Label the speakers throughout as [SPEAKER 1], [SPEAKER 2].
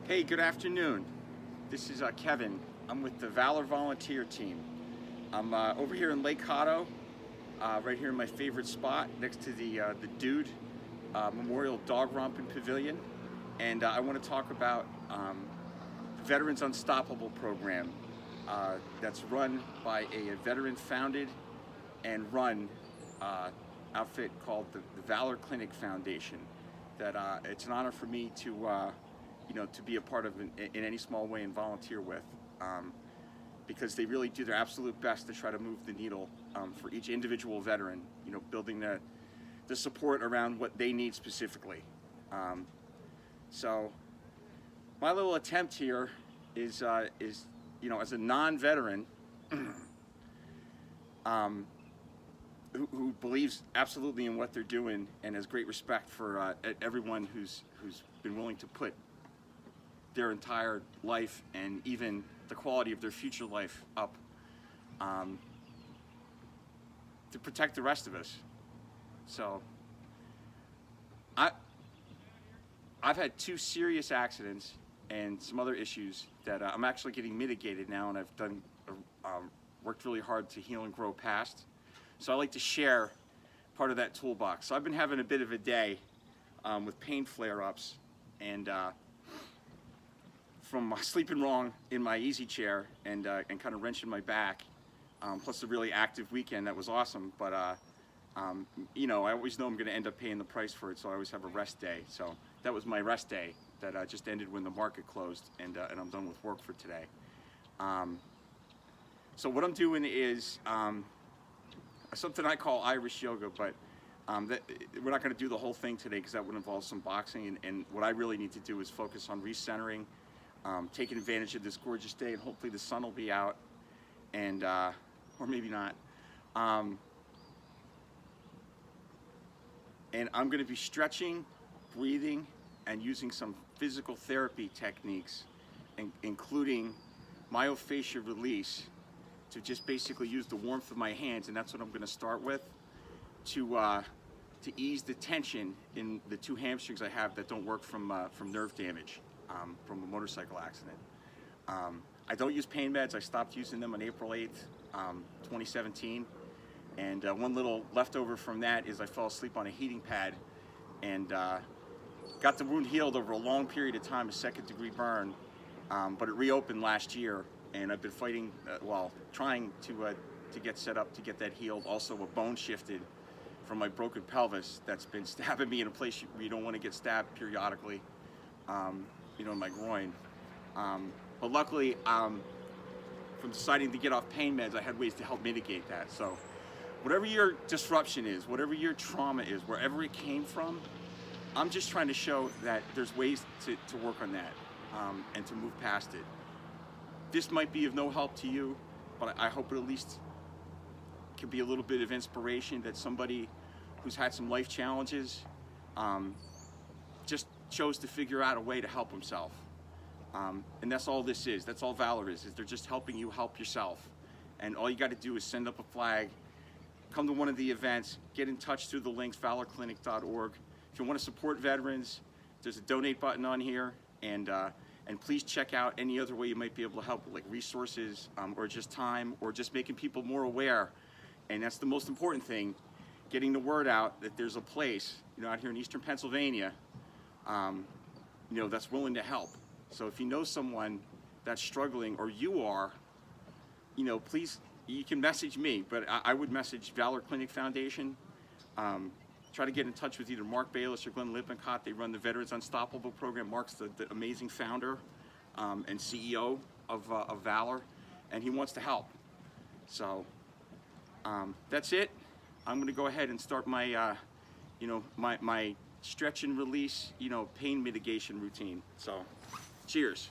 [SPEAKER 1] Hey, good afternoon. This is Kevin. I'm with the Valor Volunteer Team. I'm over here in Lake Hotto, right here in my favorite spot next to the Dude Memorial Dog Romping Pavilion. And I want to talk about the Veterans Unstoppable program that's run by a veteran-founded and run outfit called the Valor Clinic Foundation. That it's an honor for me to to be a part of in any small way and volunteer with, because they really do their absolute best to try to move the needle for each individual veteran, building the support around what they need specifically. So my little attempt here is as a non-veteran who believes absolutely in what they're doing and has great respect for everyone who's been willing to put their entire life and even the quality of their future life up to protect the rest of us. So I've had 2 serious accidents and some other issues that I'm actually getting mitigated now, and I've done worked really hard to heal and grow past. So I like to share part of that toolbox. So I've been having a bit of a day with pain flare-ups and from sleeping wrong in my easy chair and kind of wrenching my back, plus a really active weekend that was awesome. But I always know I'm going to end up paying the price for it, so I always have a rest day. So that was my rest day that just ended when the market closed, and I'm done with work for today. So what I'm doing is something I call Irish yoga, but we're not going to do the whole thing today because that would involve some boxing, and what I really need to do is focus on recentering, taking advantage of this gorgeous day, and hopefully the sun will be out, and or maybe not. And I'm going to be stretching, breathing, and using some physical therapy techniques, including myofascial release, to just basically use the warmth of my hands, and that's what I'm going to start with, to ease the tension in the 2 hamstrings I have that don't work from nerve damage from a motorcycle accident. I don't use pain meds. I stopped using them on April 8th, 2017. And one little leftover from that is I fell asleep on a heating pad and got the wound healed over a long period of time, a 2nd-degree burn, but it reopened last year. And I've been fighting, trying to get set up to get that healed. Also, a bone shifted from my broken pelvis that's been stabbing me in a place where you don't want to get stabbed periodically, in my groin. But luckily, from deciding to get off pain meds, I had ways to help mitigate that. So whatever your disruption is, whatever your trauma is, wherever it came from, I'm just trying to show that there's ways to work on that and to move past it. This might be of no help to you, but I hope it at least can be a little bit of inspiration that somebody who's had some life challenges just chose to figure out a way to help himself. And that's all this is. That's all Valor is they're just helping you help yourself. And all you got to do is send up a flag, come to one of the events, get in touch through the links, valorclinic.org. If you want to support veterans, there's a donate button on here, and please check out any other way you might be able to help, like resources, or just time, or just making people more aware. And that's the most important thing, getting the word out that there's a place, out here in Eastern Pennsylvania, that's willing to help. So if you know someone that's struggling, or you are, please, you can message me, but I would message Valor Clinic Foundation. Try to get in touch with either Mark Bayless or Glenn Lippincott. They run the Veterans Unstoppable program. Mark's the amazing founder and CEO of Valor, and he wants to help. So that's it. I'm going to go ahead and start my, my stretch and release, pain mitigation routine. So, cheers.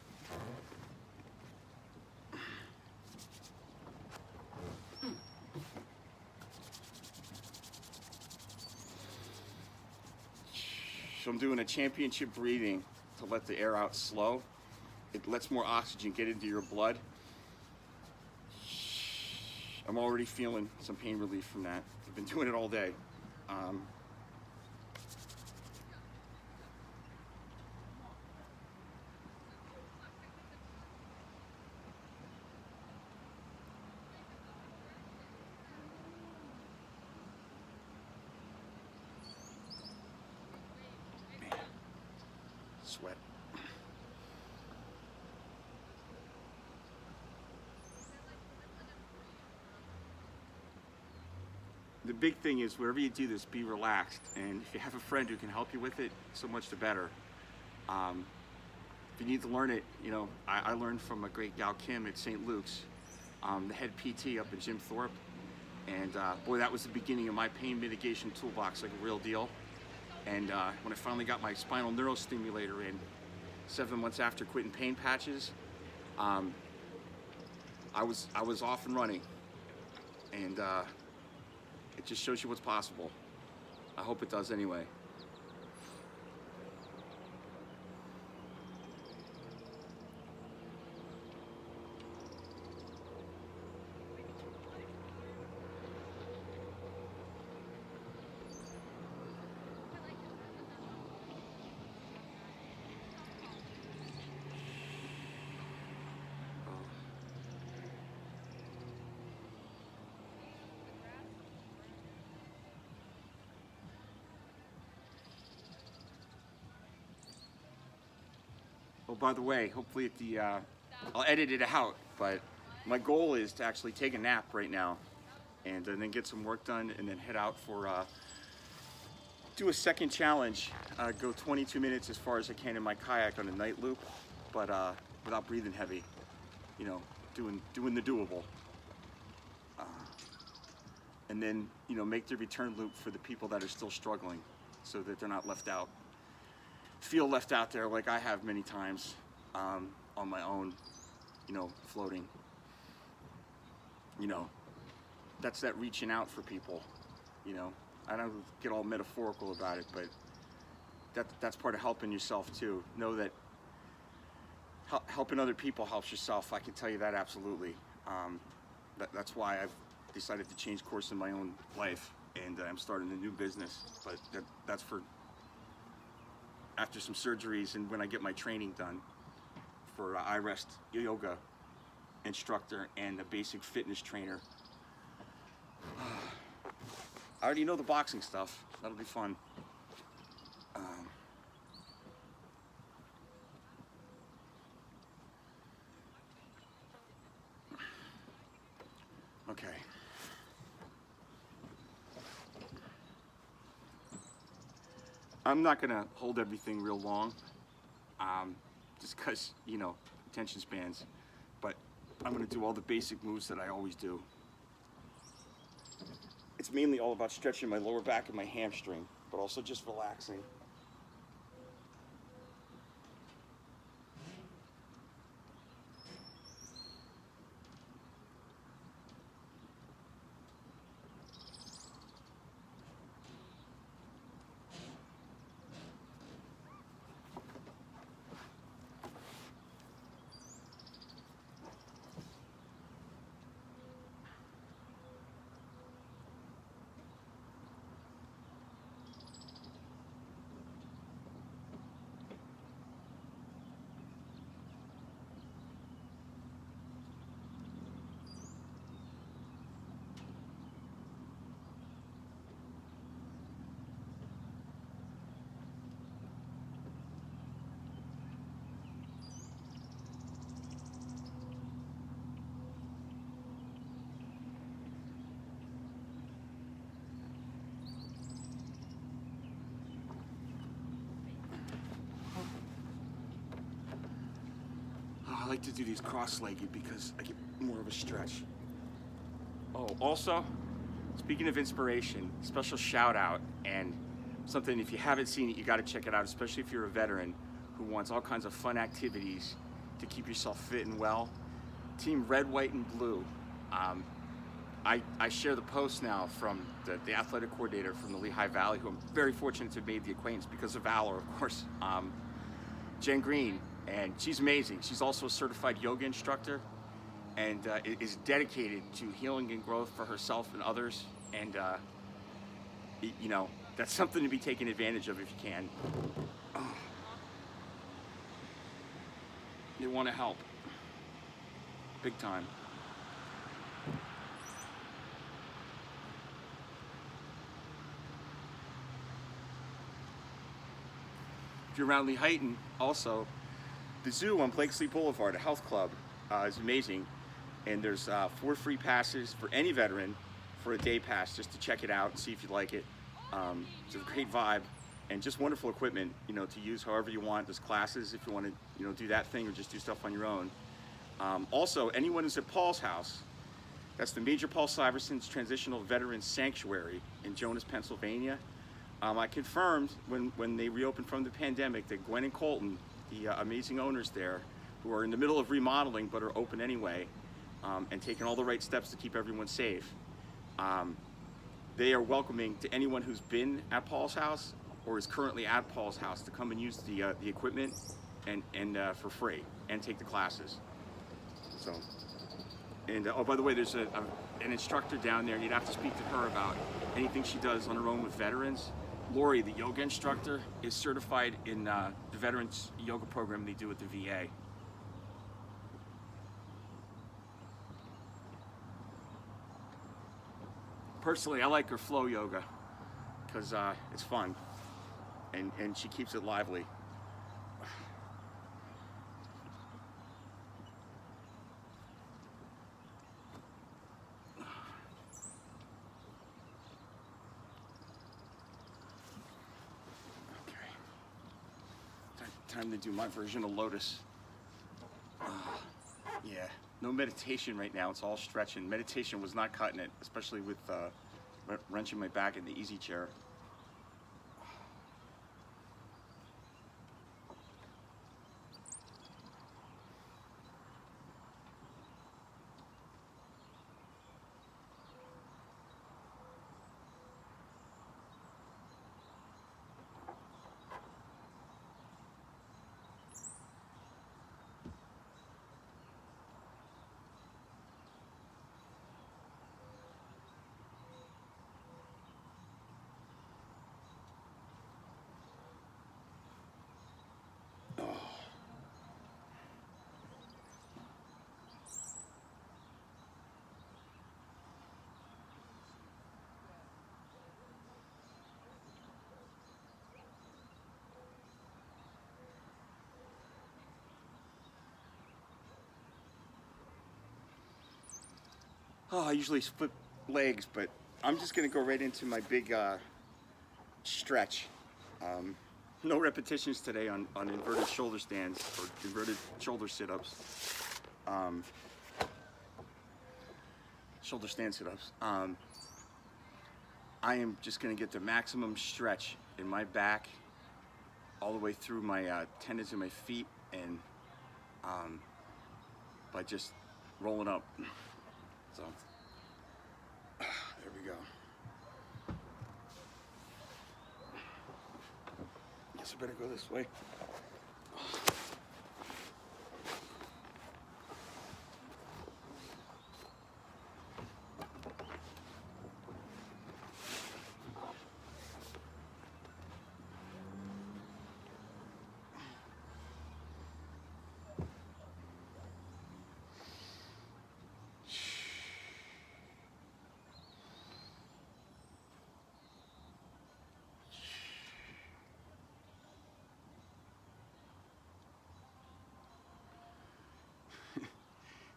[SPEAKER 1] So I'm doing a championship breathing to let the air out slow. It lets more oxygen get into your blood. I'm already feeling some pain relief from that. I've been doing it all day. sweat. The big thing is wherever you do this, be relaxed. And if you have a friend who can help you with it, so much the better. If you need to learn it, you know, I learned from a great gal, Kim, at St. Luke's, the head PT up at Jim Thorpe. And boy, that was the beginning of my pain mitigation toolbox, like a real deal. And when I finally got my spinal neurostimulator in, 7 months after quitting pain patches, I was off and running. And it just shows you what's possible. I hope it does anyway. Oh, by the way, hopefully at the, I'll edit it out, but my goal is to actually take a nap right now and then get some work done and then head out for, do a second challenge, go 22 minutes as far as I can in my kayak on a night loop, but without breathing heavy, you know, doing the doable. And then, you know, make the return loop for the people that are still struggling so that they're not left out. Feel left out there like I have many times on my own, you know, floating. You know, that's that reaching out for people, you know. I don't get all metaphorical about it, but that's part of helping yourself too. Know that helping other people helps yourself. I can tell you that absolutely. That's why I've decided to change course in my own life, and I'm starting a new business. But that's for after some surgeries and when I get my training done for iRest yoga instructor and a basic fitness trainer. I already know the boxing stuff. That'll be fun. Okay. I'm not gonna hold everything real long, just cause, you know, attention spans, but I'm gonna do all the basic moves that I always do. It's mainly all about stretching my lower back and my hamstring, but also just relaxing. I like to do these cross-legged because I get more of a stretch. Oh, also, speaking of inspiration, special shout out and something, if you haven't seen it, you gotta check it out, especially if you're a veteran who wants all kinds of fun activities to keep yourself fit and well. Team Red, White, and Blue. I share the post now from the athletic coordinator from the Lehigh Valley, who I'm very fortunate to have made the acquaintance because of Valor, of course, Jen Green. And she's amazing. She's also a certified yoga instructor and is dedicated to healing and growth for herself and others. And, you know, that's something to be taken advantage of if you can. Oh. They want to help. Big time. If you're around Lehighton, also, the zoo on Blakesley Boulevard, a health club, is amazing. And there's 4 free passes for any veteran for a day pass just to check it out and see if you like it. It's a great vibe and just wonderful equipment, to use however you want. There's classes if you want to, do that thing or just do stuff on your own. Also, anyone who's at Paul's house, that's the Major Paul Syverson's Transitional Veterans Sanctuary in Jonas, Pennsylvania. I confirmed when they reopened from the pandemic that Gwen and Colton, the amazing owners there, who are in the middle of remodeling but are open anyway, and taking all the right steps to keep everyone safe, they are welcoming to anyone who's been at Paul's house or is currently at Paul's house to come and use the equipment and for free and take the classes. So, and oh, by the way, there's an instructor down there, and you'd have to speak to her about anything she does on her own with veterans. Lori, the yoga instructor, is certified in the veterans yoga program they do at the VA. Personally, I like her flow yoga because it's fun and she keeps it lively. Time to do my version of Lotus. Yeah, no meditation right now. It's all stretching. Meditation was not cutting it, especially with wrenching my back in the easy chair. I usually split legs, but I'm just gonna go right into my big stretch. No repetitions today on inverted shoulder stands or inverted shoulder sit-ups. Shoulder stand sit-ups. I am just gonna get the maximum stretch in my back all the way through my tendons in my feet and by just rolling up. So, there we go. Guess I better go this way.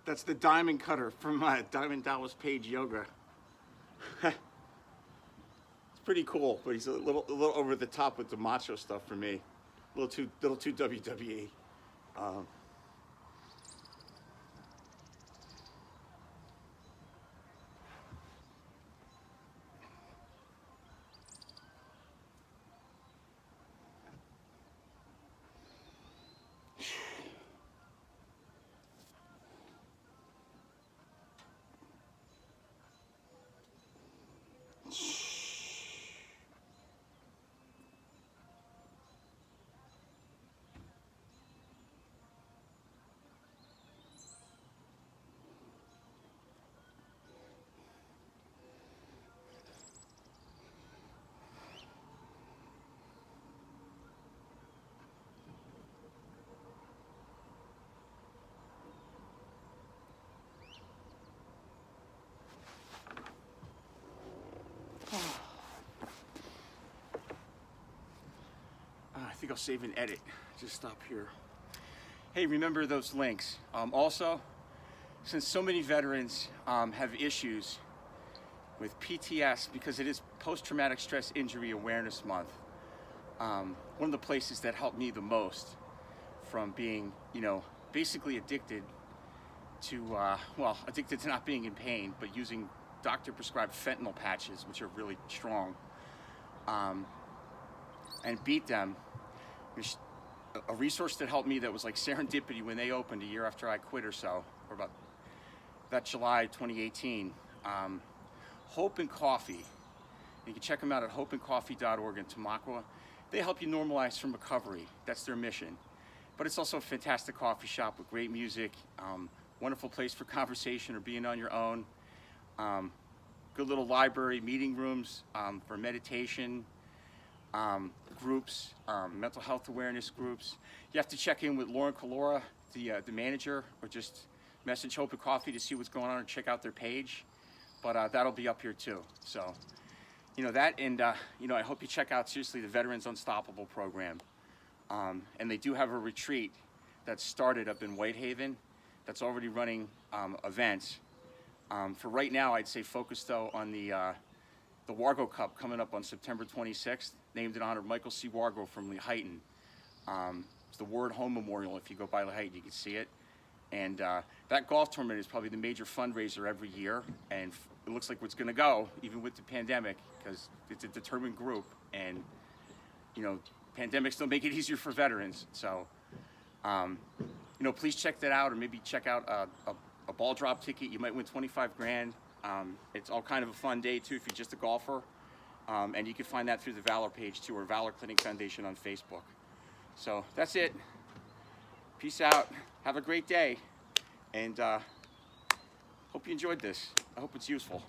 [SPEAKER 1] That's the diamond cutter from Diamond Dallas Page Yoga. It's pretty cool, but he's a little over the top with the macho stuff for me. A little too WWE. I'll save and edit. Just stop here. Hey, remember those links. Also, since so many veterans have issues with PTS, because it is Post-Traumatic Stress Injury Awareness Month, one of the places that helped me the most from being, basically addicted to, addicted to not being in pain, but using doctor-prescribed fentanyl patches, which are really strong, and beat them. A resource that helped me that was like serendipity when they opened a year after I quit or so, or about that July 2018. Hope and Coffee. You can check them out at hopeandcoffee.org in Tamaqua. They help you normalize from recovery. That's their mission. But it's also a fantastic coffee shop with great music, wonderful place for conversation or being on your own. Good little library, meeting rooms for meditation, groups, mental health awareness groups. You have to check in with Lauren Calora, the manager, or just message Hope and Coffee to see what's going on and check out their page. But that'll be up here too. So, that, and I hope you check out seriously the Veterans Unstoppable program. And they do have a retreat that started up in Whitehaven that's already running events. For right now, I'd say focus though on the Wargo Cup coming up on September 26th, named in honor of Michael C. Wargo from Lehighton. It's the Ward Home Memorial. If you go by Lehighton, you can see it. And that golf tournament is probably the major fundraiser every year, and it looks like it's going to go, even with the pandemic, because it's a determined group, and pandemics don't make it easier for veterans. So, please check that out, or maybe check out a ball drop ticket. You might win 25 grand. It's all kind of a fun day too if you're just a golfer, and you can find that through the Valor page too, or Valor Clinic Foundation on Facebook. So that's it. Peace out. Have a great day, and hope you enjoyed this. I hope it's useful.